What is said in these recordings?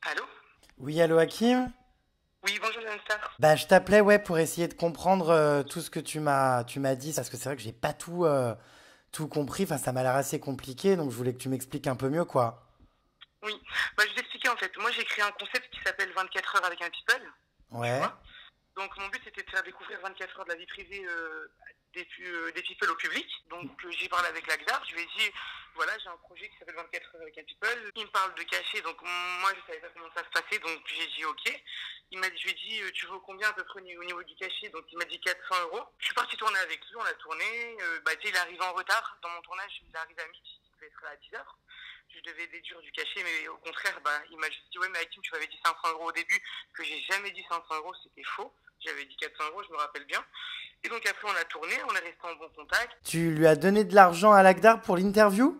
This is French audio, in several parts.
Allô? Oui, allô Hakim? Oui, bonjour Star. Bah, je t'appelais ouais pour essayer de comprendre tout ce que tu m'as dit parce que c'est vrai que j'ai pas tout compris. Enfin, ça m'a l'air assez compliqué, donc je voulais que tu m'expliques un peu mieux quoi. Oui, bah, je vais t'expliquer en fait. Moi, j'ai créé un concept qui s'appelle 24 heures avec un people, tu Ouais. vois. Donc, mon but, c'était de faire découvrir 24 heures de la vie privée des people au public. Donc, j'ai parlé avec l'Agdar. Je lui ai dit, voilà, j'ai un projet qui s'appelle 24 heures avec un people. Il me parle de cachet. Donc, moi, je savais pas comment ça se passait. Donc, j'ai dit, OK. Je lui ai dit, tu veux combien à peu près au niveau du cachet? Donc, il m'a dit 400 euros. Je suis parti tourner avec lui. On a tourné. Tu sais, il est arrivé en retard dans mon tournage. Il est arrivé à midi. Il devait être là à 10 heures. Je devais déduire du cachet, mais au contraire, il m'a juste dit, ouais, mais Hakim, tu m'avais dit 500 euros au début, que j'ai jamais dit 500 euros, c'était faux. J'avais dit 400 euros, je me rappelle bien. Et donc après, on a tourné, on est resté en bon contact. Tu lui as donné de l'argent à l'Agdar pour l'interview?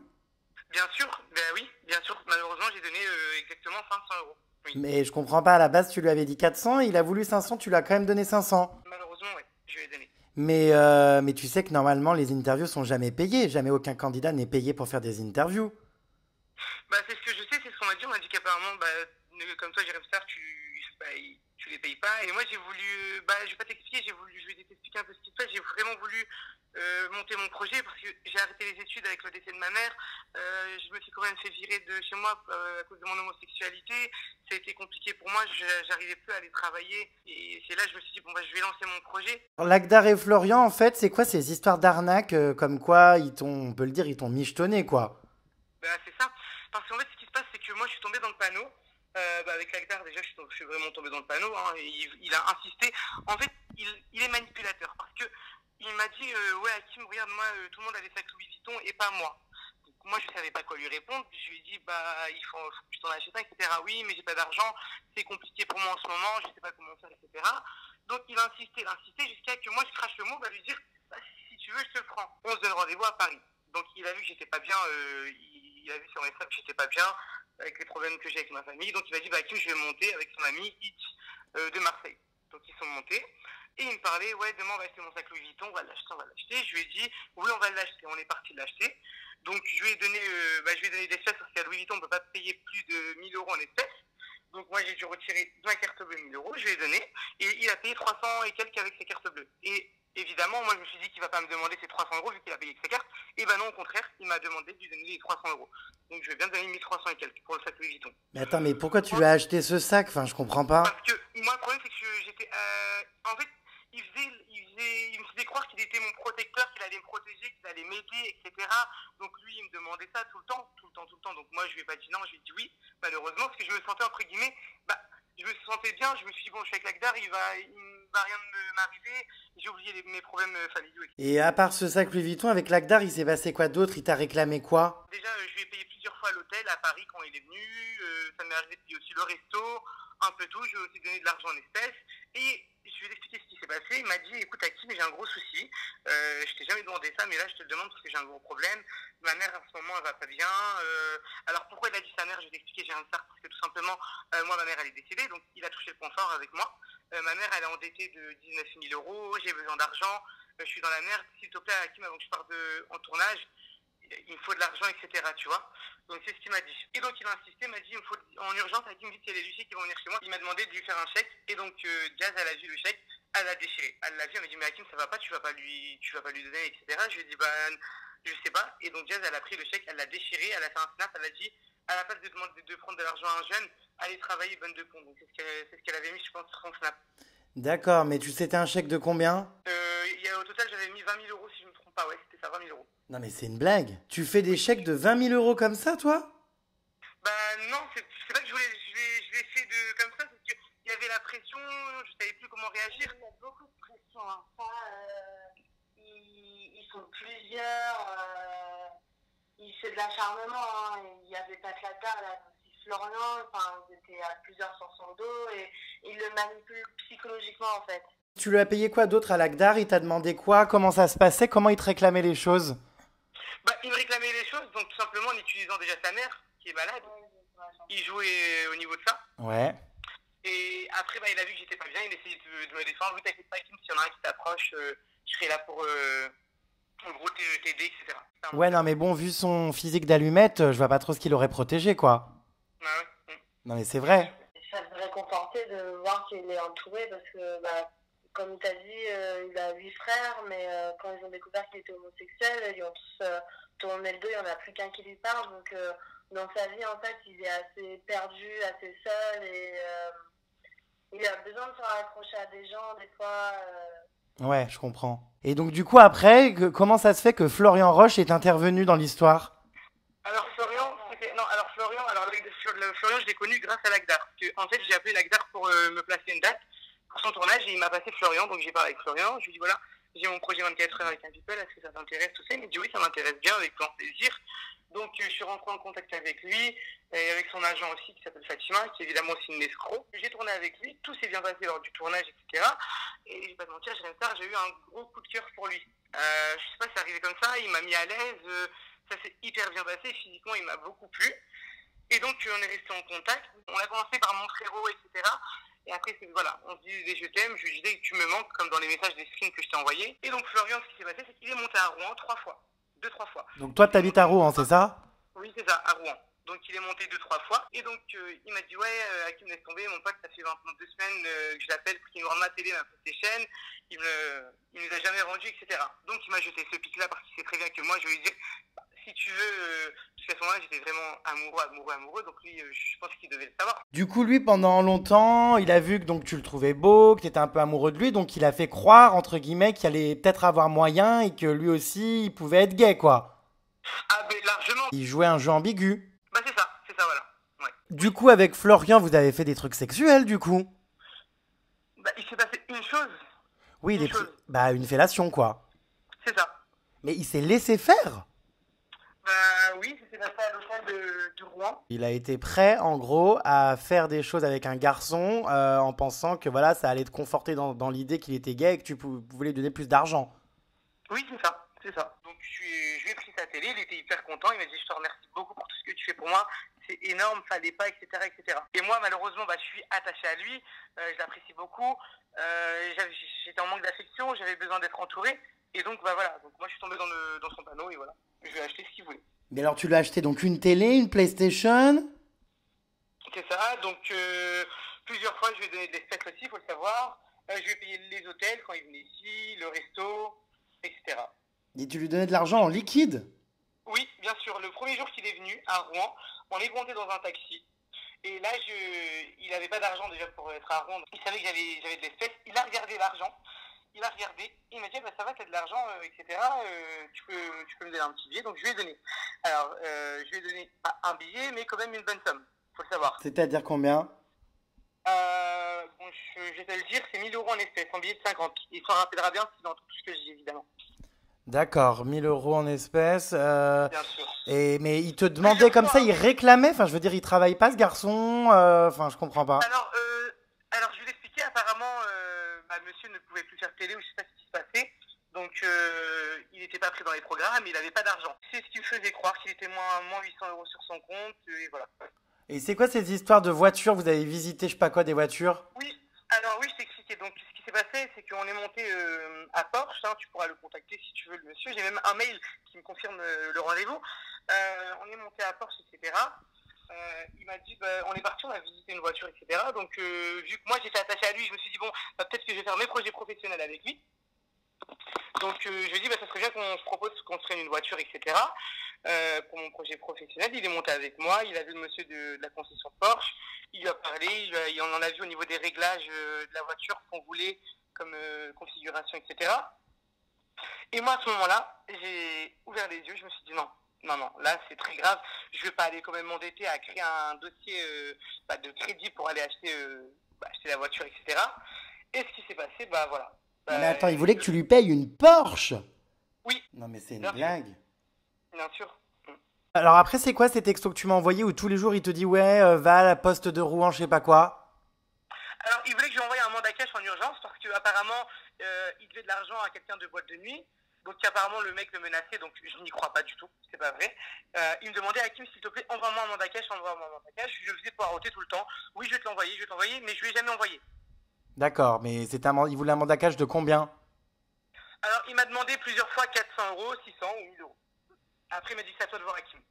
Bien sûr, ben oui, bien sûr. Malheureusement, j'ai donné exactement 500 euros. Oui, Mais je comprends pas, à la base tu lui avais dit 400, il a voulu 500, tu lui as quand même donné 500. malheureusement, ouais, je lui ai donné. Mais tu sais que normalement les interviews sont jamais payées, jamais aucun candidat n'est payé pour faire des interviews. C'est ce que je sais, c'est ce qu'on m'a dit. On m'a dit qu'apparemment, comme toi, Jérém Star, tu les payes pas. Et moi, j'ai voulu, je vais pas t'expliquer, je vais t'expliquer un peu ce qui se passe. J'ai vraiment voulu monter mon projet parce que j'ai arrêté les études avec le décès de ma mère. Je me suis quand même fait virer de chez moi à cause de mon homosexualité. Ça a été compliqué pour moi. J'arrivais plus à aller travailler. Et c'est là que je me suis dit, bon, je vais lancer mon projet. Alors, l'Agdar et Florian, en fait, c'est quoi ces histoires d'arnaque comme quoi on peut le dire, ils t'ont michetonné quoi. C'est ça. Parce qu'en fait, ce qui se passe, c'est que moi, je suis tombé dans le panneau. Avec l'Agdar, déjà, je suis vraiment tombé dans le panneau. Hein, et il a insisté. En fait, il est manipulateur. Parce que il m'a dit, ouais, Hakim, regarde, moi, tout le monde a des sacs Louis Vuitton et pas moi. Donc, moi, je savais pas quoi lui répondre. Je lui ai dit, faut que je t'en achète un, etc. Oui, mais j'ai pas d'argent. C'est compliqué pour moi en ce moment. Je sais pas comment faire, etc. Donc, il insistait jusqu'à que moi, je crache le mot, lui dire, si tu veux, je te le prends. On se donne rendez-vous à Paris. Donc il a vu que j'étais pas bien, il a vu sur mes snaps que j'étais pas bien avec les problèmes que j'ai avec ma famille. Donc il m'a dit, Kim, je vais monter avec son ami Hitch de Marseille. Donc ils sont montés. Et il me parlait, ouais, demain on va acheter mon sac Louis Vuitton, on va l'acheter, on va l'acheter. Je lui ai dit, oui, on va l'acheter. On est parti l'acheter. Donc je lui ai donné des espèces parce qu'à Louis Vuitton, on ne peut pas payer plus de 1000 euros en espèces. Donc moi j'ai dû retirer de ma carte bleue 1000 euros, je lui ai donné. Et il a payé 300 et quelques avec ses cartes bleues. Et évidemment, moi je me suis dit qu'il va pas me demander ses 300 euros vu qu'il a payé avec sa carte. Et non, au contraire, il m'a demandé de lui donner les 300 euros. Donc je vais bien donner 1300 et quelques pour le sac Louis Vuitton. Mais attends, mais pourquoi tu lui as acheté ce sac? Enfin, je comprends pas. Parce que moi, le problème, c'est que j'étais. En fait, il me faisait croire qu'il était mon protecteur, qu'il allait me protéger, qu'il allait m'aider, etc. Donc lui, il me demandait ça tout le temps, tout le temps, tout le temps. Donc moi, je lui ai pas dit non, je lui ai dit oui, malheureusement, parce que je me sentais, entre guillemets, je me sentais bien, je me suis dit, bon, je suis avec l'Agdar, il va rien m'arriver, j'ai oublié mes problèmes familiaux. Et à part ce sac Louis Vuitton, avec l'Agdar, il s'est passé quoi d'autre? Il t'a réclamé quoi? Déjà, je lui ai payé plusieurs fois l'hôtel à Paris quand il est venu. Ça m'est arrivé de payer aussi le resto, un peu tout. Je lui ai aussi donné de l'argent en espèces. Et je lui ai expliqué ce qui s'est passé. Il m'a dit, écoute, Hakim, j'ai un gros souci. Je t'ai jamais demandé ça, mais là, je te le demande parce que j'ai un gros problème. Ma mère, en ce moment, elle va pas bien. Alors, pourquoi il a dit sa mère? Je vais t'expliquer, j'ai rien de ça. Parce que tout simplement, moi, ma mère, elle est décédée. Donc, il a touché le confort avec moi. Ma mère, elle est endettée de 19 000 euros. J'ai besoin d'argent. Je suis dans la merde. S'il te plaît, Hakim, avant que je parte en tournage, il me faut de l'argent, etc. Tu vois. Donc c'est ce qu'il m'a dit. Et donc il a insisté, m'a dit, il me faut en urgence, avec une vite, il y a des huissiers qui vont venir chez moi. Il m'a demandé de lui faire un chèque. Et donc Jazz, elle a vu le chèque, elle l'a déchiré. Elle l'a vu, elle m'a dit, mais Hakim, ça va pas, tu vas pas lui donner, etc. Je lui ai dit, je sais pas. Et donc Jazz, elle a pris le chèque, elle l'a déchiré, elle a fait un snap, elle a dit, à la place de demander de prendre de l'argent à un jeune, allez travailler, bonne de con. Donc c'est ce qu'elle avait mis, je pense, sur son snap. D'accord, mais tu sais, c'était un chèque de combien? Au total, j'avais mis 20 000 euros, si je me trompe pas, ouais, c'était ça, 20 000 euros. Non, mais c'est une blague. Tu fais des chèques de 20 000 euros comme ça, toi? Non, c'est pas que je l'ai fait comme ça, c'est qu'il y avait la pression, je savais plus comment réagir. Il y a beaucoup de pression. Hein. Ça, ils sont plusieurs. C'est de l'acharnement. Hein. Il n'y avait pas que la tare, là, aussi Florian. Enfin, ils étaient à plusieurs sur son dos et ils le manipulent psychologiquement, en fait. Tu lui as payé quoi d'autre à l'Agdar? Il t'a demandé quoi? Comment ça se passait? Comment il te réclamait les choses? Il me réclamait les choses, donc tout simplement en utilisant déjà sa mère, qui est malade. Ouais, Il jouait au niveau de ça. Ouais. Et après, il a vu que j'étais pas bien, il essayait de me défendre. Oui, t'inquiète pas, Kim, s'il y en a un qui t'approche, je serai là pour, en gros, t'aider, etc. Ouais, non, mais bon, vu son physique d'allumette, je vois pas trop ce qu'il aurait protégé, quoi. Ah ouais. Non mais c'est vrai. Ça me réconfortait de voir qu'il est entouré parce que, bah, comme tu as dit, il a 8 frères, mais quand ils ont découvert qu'il était homosexuel, ils ont tous tourné le dos, il n'y en a plus qu'un qui lui parle. Donc, dans sa vie, en fait, il est assez perdu, assez seul et il a besoin de se raccrocher à des gens, des fois. Ouais, je comprends. Et donc du coup après, comment ça se fait que Florian Roche est intervenu dans l'histoire? Alors Florian, Florian, je l'ai connu grâce à l'Agdar. En fait, j'ai appelé l'Agdar pour me placer une date pour son tournage et il m'a passé Florian, donc j'ai parlé avec Florian. Je lui ai dit voilà, j'ai mon projet 24 heures avec un people, est-ce que ça t'intéresse, tout ça? Il m'a dit oui, ça m'intéresse bien, avec grand plaisir. Donc je suis rentré en contact avec lui et avec son agent aussi qui s'appelle Fatima, qui est évidemment aussi une escroc. J'ai tourné avec lui, tout s'est bien passé lors du tournage, etc. Et je vais pas te mentir, j'ai eu un gros coup de cœur pour lui. Je sais pas, c'est arrivé comme ça, il m'a mis à l'aise, ça s'est hyper bien passé, physiquement il m'a beaucoup plu. Et donc on est resté en contact. On a commencé par mon frérot, etc. Et après, voilà, on se disait je t'aime, je lui disais tu me manques, comme dans les messages des screens que je t'ai envoyés. Et donc Florian, ce qui s'est passé, c'est qu'il est monté à Rouen 3 fois. 2-3 fois. Donc toi t'habites à Rouen, c'est ça? Oui, c'est ça, à Rouen. Donc il est monté 2-3 fois. Et donc il m'a dit ouais, Hakim, laisse tomber, mon pote, ça fait 2 semaines que je l'appelle pour qu'il me rende ma télé, ma PlayStation. Il nous a jamais rendu, etc. Donc il m'a jeté ce pic-là parce qu'il sait très bien que moi, je lui ai dit bah, si tu veux, parce qu'à ce moment-là, j'étais vraiment amoureux. Donc lui, je pense qu'il devait le savoir. Du coup lui pendant longtemps, il a vu que donc tu le trouvais beau, que tu étais un peu amoureux de lui, donc il a fait croire entre guillemets qu'il allait peut-être avoir moyen et que lui aussi il pouvait être gay quoi. Ah ben largement. Il jouait un jeu ambigu. Bah c'est ça, voilà. Ouais. Du coup avec Florian vous avez fait des trucs sexuels du coup? Bah il s'est passé une chose. Oui, Une chose. bah une fellation quoi. C'est ça. Mais il s'est laissé faire? Bah oui, ça s'est passé à l'hôtel de Rouen. Il a été prêt, en gros, à faire des choses avec un garçon en pensant que voilà, ça allait te conforter dans l'idée qu'il était gay et que tu voulais lui donner plus d'argent. Oui, c'est ça. Donc je lui ai pris sa télé, il était hyper content, il m'a dit je te remercie beaucoup pour tout ce que tu fais pour moi, c'est énorme, fallait pas, etc. etc. Et moi malheureusement, bah, je suis attaché à lui, je l'apprécie beaucoup, j'étais en manque d'affection, j'avais besoin d'être entouré, et donc bah voilà, donc moi je suis tombé dans son panneau et voilà, je lui ai acheté ce qu'il voulait. Mais alors tu lui as acheté donc une télé, une PlayStation? C'est ça, donc plusieurs fois je lui ai donné des fêtes aussi, il faut le savoir, je lui ai payé les hôtels quand il venait ici, le resto, etc. Et tu lui donnais de l'argent en liquide? Oui, bien sûr. Le premier jour qu'il est venu à Rouen, on est monté dans un taxi. Et là, il n'avait pas d'argent déjà pour être à Rouen. Il savait que j'avais de l'espèce. Il a regardé l'argent. Il a regardé. Il m'a dit, bah, ça va, t'as de l'argent, etc. Tu peux me donner un petit billet. Donc, je lui ai donné. Alors, je lui ai donné pas un billet, mais quand même une bonne somme. Faut le savoir. C'est-à-dire combien? Bon, je vais te le dire, c'est 1 000 € en espèces, en billet de 50. Il s'en rappellera bien s'il entend tout ce que je dis, évidemment. D'accord, 1 000 € en espèces. Bien sûr. Mais il te demandait comme ça, il réclamait. Enfin, je veux dire, il travaille pas ce garçon. Enfin, je comprends pas. Alors je vais l'expliquer. Apparemment, monsieur ne pouvait plus faire télé ou je sais pas ce qui se passait. Donc, il n'était pas pris dans les programmes, il n'avait pas d'argent. C'est ce qui me faisait croire qu'il était moins 800 € sur son compte, et voilà. Et c'est quoi ces histoires de voitures? Vous avez visité, je sais pas quoi, des voitures? Oui, alors oui, je t'ai expliqué. Donc, ce qui s'est passé, c'est qu'on est monté à Porsche. Hein, tu pourras le contacter si tu veux, le monsieur. J'ai même un mail qui me confirme le rendez-vous. On est monté à Porsche, etc. Il m'a dit, on est parti, on a visité une voiture, etc. Donc, vu que moi, j'étais attaché à lui, je me suis dit, bon, peut-être que je vais faire mes projets professionnels avec lui. Donc, je lui ai dit, ça serait bien qu'on se propose qu'on se prenne une voiture, etc. Pour mon projet professionnel. Il est monté avec moi, il a vu le monsieur de la concession Porsche, il lui a parlé, il en a vu au niveau des réglages de la voiture qu'on voulait comme configuration, etc. Et moi, à ce moment-là, j'ai ouvert les yeux, je me suis dit non, là c'est très grave, je ne vais pas aller quand même m'endetter à créer un dossier de crédit pour aller acheter la voiture, etc. Et ce qui s'est passé, voilà. Mais attends, il voulait que tu lui payes une Porsche? Oui. Non mais c'est une blague. Bien sûr. Alors après, c'est quoi ces textos que tu m'as envoyés où tous les jours il te dit ouais, va à la poste de Rouen, je sais pas quoi? Alors, il voulait que je lui envoie un mandat cash en urgence parce qu'apparemment, il devait de l'argent à quelqu'un de boîte de nuit. Donc, apparemment, le mec le menaçait, donc je n'y crois pas du tout, c'est pas vrai. Il me demandait, Hakim, s'il te plaît, envoie-moi un mandat cash, envoie-moi un mandat cash. Je le faisais poireauter tout le temps. Oui, je vais te l'envoyer, mais je lui ai jamais envoyé. D'accord, mais il voulait un mandat cash de combien? Alors, il m'a demandé plusieurs fois 400 €, 600 ou 1000 €. Après, il m'a dit que c'est à toi de voir Hakim.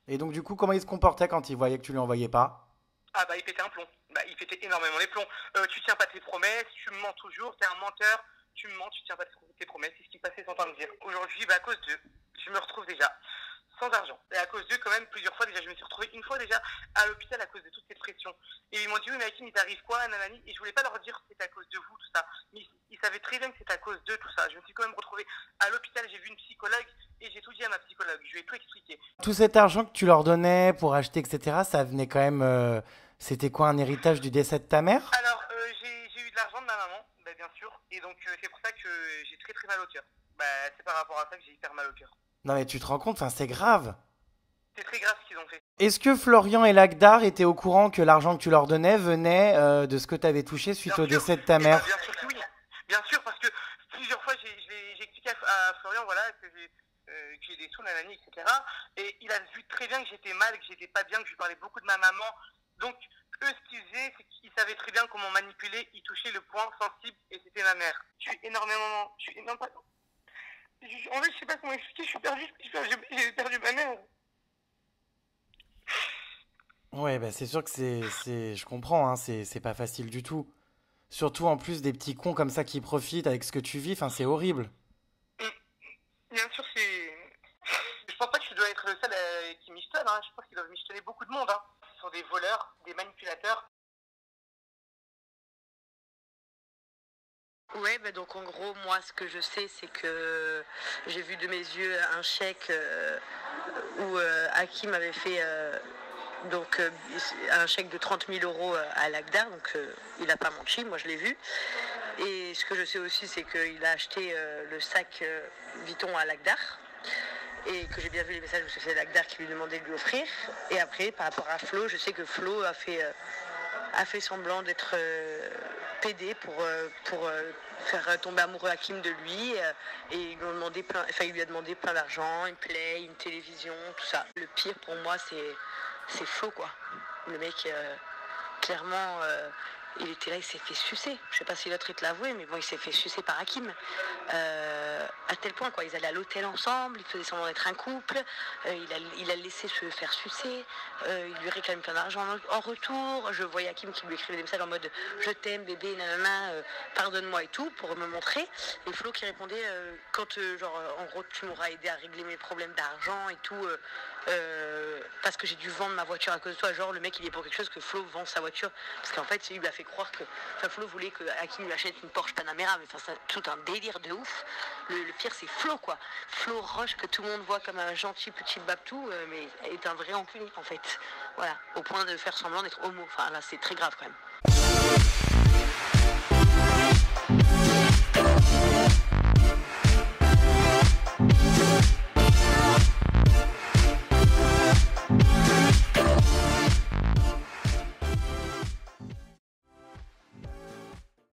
Et donc, du coup, comment il se comportait quand il voyait que tu lui envoyais pas? Ah bah il pétait un plomb. Bah il pétait énormément les plombs. Tu tiens pas tes promesses, tu me mens toujours, t'es un menteur, tu me mens, tu tiens pas tes promesses, c'est ce qui me passait son temps de dire. Aujourd'hui, bah à cause d'eux, je me retrouve déjà sans argent. Et à cause d'eux, quand même, plusieurs fois déjà, je me suis retrouvé une fois déjà à l'hôpital à cause de toutes ces pressions. Et ils m'ont dit, oui, mais Hakim, il t'arrive quoi, nanani. Et je voulais pas leur dire que c'était à cause de vous, tout ça. Mais ils savaient très bien que c'était à cause d'eux, tout ça. Je me suis quand même retrouvé à l'hôpital, j'ai vu une psychologue et j'ai tout dit à ma psychologue. Je lui ai tout expliqué. Tout cet argent que tu leur donnais pour acheter, etc., ça venait quand même. C'était quoi, un héritage du décès de ta mère? Alors, j'ai eu de l'argent de ma maman, bah, bien sûr. Et donc, c'est pour ça que j'ai très très mal au cœur. Bah, c'est par rapport à ça que j'ai hyper mal au cœur. Non, mais tu te rends compte, enfin, c'est grave. C'est très grave ce qu'ils ont fait. Est-ce que Florian et Lagdar étaient au courant que l'argent que tu leur donnais venait de ce que tu avais touché suite Bien au sûr. décès de ta Eh ben, mère? bien sûr que oui. Bien sûr, parce que plusieurs fois, j'ai expliqué à Florian, voilà, que j'ai des sous, nanani, etc. Et il a vu très bien que j'étais mal, que j'étais pas bien, que je lui parlais beaucoup de ma maman. Donc, eux, ce qu'ils faisaient, c'est qu'ils savaient très bien comment manipuler. Ils touchaient le point sensible, et c'était ma mère. Je suis énormément... En fait, je sais pas comment expliquer, je suis perdu, j'ai perdu ma mère. Ouais, bah c'est sûr que je comprends, hein, c'est pas facile du tout. Surtout en plus des petits cons comme ça qui profitent avec ce que tu vis, enfin, c'est horrible. Bien sûr, c'est... Je pense pas que je dois être le seul qui michetonne, hein. Je pense qu'ils doivent michetonner beaucoup de monde, hein. Ce sont des voleurs, des manipulateurs. Ouais, bah donc en gros, moi, ce que je sais, c'est que j'ai vu de mes yeux un chèque où Hakim avait fait un chèque de 30 000 euros à Lagdar, donc il n'a pas menti, moi je l'ai vu. Et ce que je sais aussi, c'est qu'il a acheté le sac Vuitton à Lagdar, et que j'ai bien vu les messages où c'est Lagdar qui lui demandait de lui offrir. Et après, par rapport à Flo, je sais que Flo a fait semblant d'être PD pour faire tomber amoureux Hakim de lui, et il lui a demandé plein d'argent, une play, une télévision, tout ça. Le pire pour moi, c'est Flo, quoi. Le mec, clairement, il était là, il s'est fait sucer. Je sais pas si l'autre il te l'a avoué, mais bon, il s'est fait sucer par Hakim. À tel point, quoi. Ils allaient à l'hôtel ensemble, ils faisaient semblant d'être un couple. Il a laissé se faire sucer. Il lui réclame plein d'argent en retour. Je voyais Hakim qui lui écrivait des messages en mode je t'aime, bébé, nanana, pardonne-moi et tout, pour me montrer. Et Flo qui répondait quand, en gros, tu m'auras aidé à régler mes problèmes d'argent et tout. Parce que j'ai dû vendre ma voiture à cause de toi. Genre, le mec, il est pour quelque chose que Flo vend sa voiture. Parce qu'en fait, il lui a fait croire que... Enfin, Flo voulait que Hakim lui achète une Porsche Panamera. Mais enfin, c'est tout un délire de ouf. Le pire, c'est Flo, quoi. Flo Roche, que tout le monde voit comme un gentil petit babtou, mais est un vrai enculé, en fait. Voilà. Au point de faire semblant d'être homo. Enfin, là, c'est très grave, quand même.